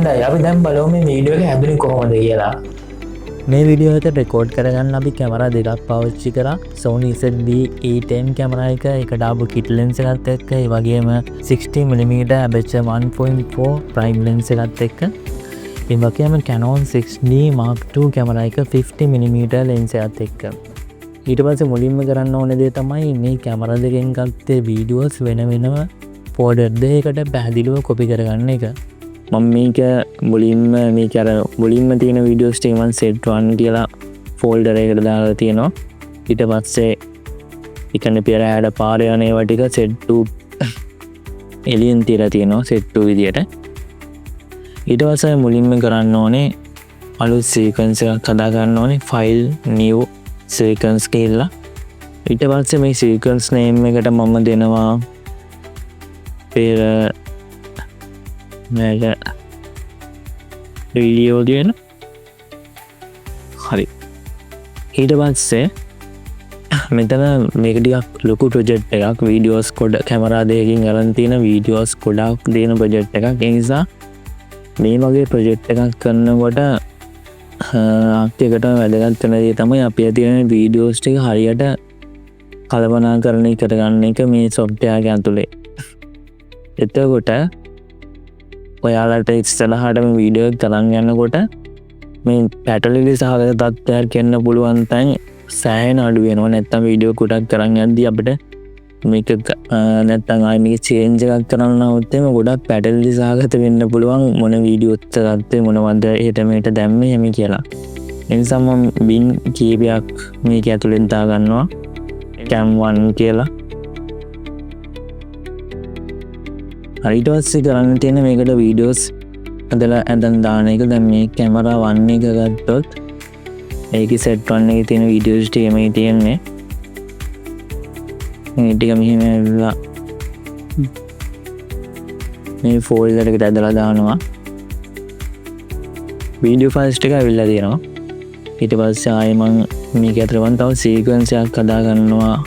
හොඳයි අපි දැන් බලමු මේ වීඩියෝ එක හැදුනේ කොහොමද කියලා. මේ වීඩියෝ එක රෙකෝඩ් කරගන්න අපි කැමරා දෙකක් පාවිච්චි කරා. Sony ZV-E10 කැමරා එක, ඒකට ආපු කිට් ලෙන්ස් එකත් එක්ක, ඒ වගේම 60mm aperture 1.4 prime lens එකත් එක්ක, ඒ වගේම Canon 6D Mark II camera එක 50mm lens එකත් එක්ක. ඊට පස්සේ මුලින්ම කරන්න ඕනේ දේ තමයි මේ කැමරා දෙකෙන් ගත්තේ වීඩියෝස් වෙන වෙනම ෆෝල්ඩර් දෙකකට පැහැදිලිව කොපි කරගන්න එක. මම මේක මුලින්ම තියෙන වීඩියෝස් ටික මම set 1 කියලා ෆෝල්ඩර් එකකට දාලා තියෙනවා. ඊට පස්සේ ඉකන පෙරහැර පාර යන ඒවා ටික set 2 එලියෙන් තියලා තියෙනවා set 2 විදියට. ඊට පස්සේ මුලින්ම කරන්න ඕනේ අලුත් sequence එකක් හදා ගන්න ඕනේ. file new sequence කියලා. ඊට පස්සේ මේ sequence name එකට මම දෙනවා පෙර මේක වීඩියෝ කියන. හරි. ඊට පස්සේ මෙතන මේක ටිකක් ලොකු ප්‍රොජෙක්ට් එකක්. වීඩියෝස් කොඩ කැමරා දෙකකින් අරන් තියෙන වීඩියෝස් ගොඩක් දෙන ප්‍රොජෙක්ට් එකක්. ඒ නිසා මේ වගේ ප්‍රොජෙක්ට් එකක් කරනකොට අක්තියකට වැදගත් වෙන දේ තමයි අපි තියෙන වීඩියෝස් ටික හරියට කල්පනාකරණය කරගන්න එක මේ software එක ඇතුලේ. එතකොට ඔයාලට ඉස්සරහට මේ වීඩියෝ එක තරන් යනකොට මේ පැටලිලි සහගත තත්ත්වයක් කියන්න පුළුවන් තැන් සෑහෙන අඩු වෙනවා. නැත්තම් වීඩියෝ කොටක් කරන් යද්දී අපිට මේක නැත්තම් ආයි මේක චේන්ජ් එකක් කරන්න આવොත් එimhe ගොඩක් පැටලිලි සහගත වෙන්න පුළුවන්. මොන වීඩියෝ තත්ත්වය මොනවද එහෙට මෙහෙට දැම්මේ එමේ කියලා. ඒ නිසා මම බින් කීපයක් මේක ඇතුලෙන් දා ගන්නවා. cam 1 කියලා. ඊට පස්සේ කරන්න තියෙන මේකට වීඩියෝස් අදලා ඇඳන් දාන එක. දැන් මේ කැමරා 1 එක ගත්තොත් ඒකේ set 1 එකේ තියෙන වීඩියෝස් ටික මේ තියෙන්නේ. මේ ටික මෙහෙම ඇවිල්ලා මේ ෆෝල්ඩර් එකට ඇදලා දානවා. වීඩියෝ ෆයිල්ස් ටික ඇවිල්ලා තියෙනවා. ඊට පස්සේ ආයෙ මම මේක ඇතුළේ තව සීක්වෙන්ස් එකක් හදා ගන්නවා.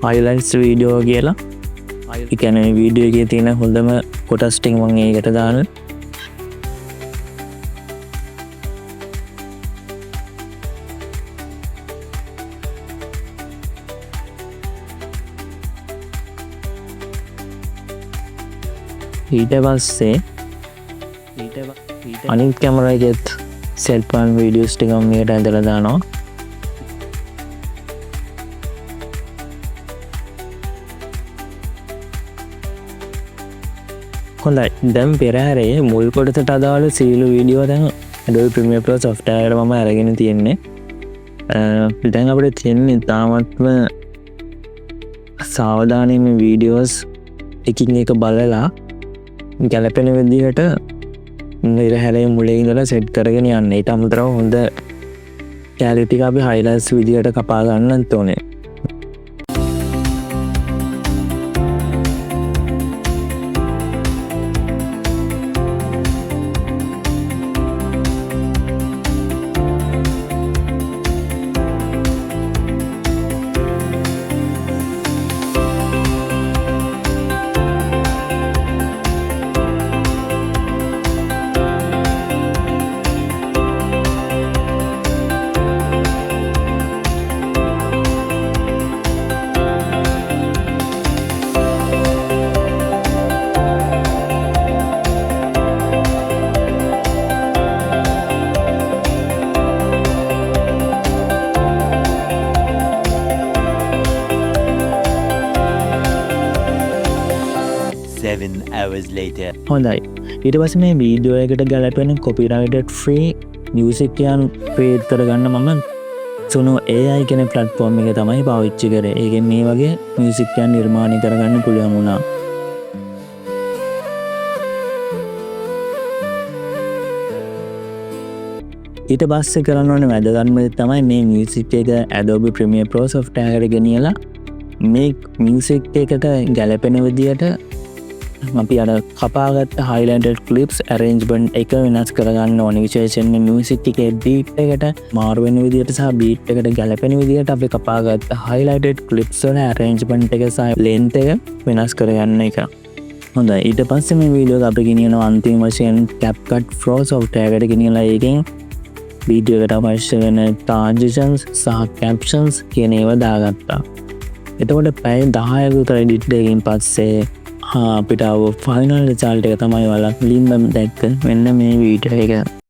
highlights වීඩියෝ කියලා. ඒ කියන්නේ වීඩියෝ එකේ තියෙන හොඳම කොටස් ටික මම ඒකට දාන. ඊට පස්සේ අනිත් කැමරා එකෙත් set 1 වීඩියෝස් ටික මම මේකට ඇදලා දානවා. හොඳයි. දැන් පෙරහැරේ මුල් කොටසට අදාළ සීළු වීඩියෝ දැන් Adobe Premiere Pro software එකට මම අරගෙන තියෙන්නේ. දැන් අපිට තියෙන්නේ තාමත්ම සාවධානයෙන් මේ වීඩියෝස් එකින් එක බලලා ගැලපෙන විදිහට පෙරහැරේ මුලින් ඉඳලා සෙට් කරගෙන යන්න. ඊට අමතරව හොඳ quality එක අපි highlights විදිහට කපා ගන්නත් ඕනේ. හොඳයි. ඊට පස්සේ මේ වීඩියෝ එකට ගැලපෙන copyrighted free music එකක් create කරගන්න මම Suno AI කියන platform එක තමයි පාවිච්චි කරේ. ඒකෙන් මේ වගේ music එකක් නිර්මාණය කරගන්න පුළුවන් වුණා. ඊට පස්සේ කරන්න ඕනේ වැදගත්ම දේ තමයි මේ music එක Adobe Premiere Pro software එකට ගෙනියලා මේ music එකට ගැලපෙන විදියට අපි අර කපාගත් හයිලන්ඩඩ් කලිප්ස් ඇරේන්ජ්බන්ට් එක වෙනස් කරගන්න ඕනි විශේෂෙන් මියසිට් එකේ බීට් එකට මාරුවෙන විදියට සහ බීට් එකට ගැලපෙන විදියට අපි කපාගත් හයිලයිටඩ් කලිප්ස් වල ඇරේන්ජ්මන්ට් එක සහ ලෙන්ත් එක වෙනස් කරගන්න එක. හොඳයි ඊට පස්සේ මේ වීඩියෝ එක අපි ගෙනියනවා අන්තිම වශයෙන් CapCut Pro software එකට ගෙනියලා ඒකෙන් වීඩියෝ එකට අවශ්‍ය වෙන transitions සහ captions කියන ඒවා දාගත්තා. එතකොට පැය 10ක විතර එඩිට් එකකින් පස්සේ අපිට ෆයිනල් රිසල්ට් එක තමයි ඔයාලා ලින්ක් දැක්ක මෙන්න මේ වීඩියෝ එක.